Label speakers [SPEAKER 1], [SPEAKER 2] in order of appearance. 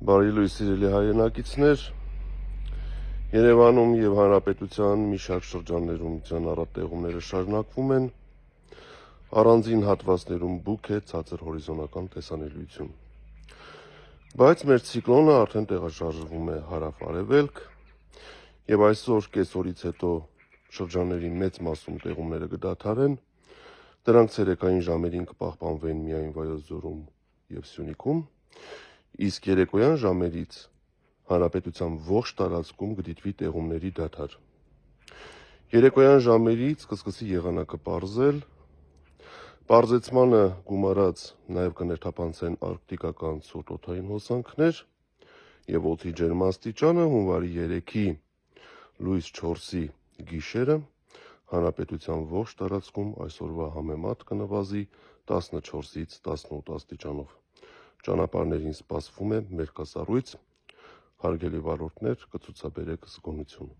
[SPEAKER 1] Բարի լույս սիրելի հայրենակիցներ, Երևանում եւ Հանրապետության մի շարք շրջաններում ճանապարհատեղումները շարունակվում են, առանձին հատվածներում բուք է ցածր հորիզոնական տեսանելիություն։ Բայց մեր ցիկլոնը արդեն տեղաշարժվում է հարավ-արևելք եւ այսօր կեսօրից հետո շրջանների մեծ մասում տեղումները կդադարեն, դրանք ցերեկային ժամերին կպահպանվեն միայն Վայոց ձորում եւ Սյունիքում, իսկ երեկոյան ժամերից Հանրապետության ողջ տարածքում կդիտվի տեղումների դադար։ Երեկոյան ժամերից կսկսի եղանակը պարզել, պարզեցմանը գումարած նաև կներթափանցեն արկտիկական ցուրտ օդային հոսանքներ եւ օդի ջերմաստիճանը հունվարի 3-ի լույս 4-ի գիշերը Հանրապետության ողջ տարածքում այսօրվա համեմատ կնվազի 14-ից 18 աստիճանով։ Ճանապարհներին սպասվում է մերկասառույց, հարգելի վարորդներ, կցուցաբերեք զգոնություն։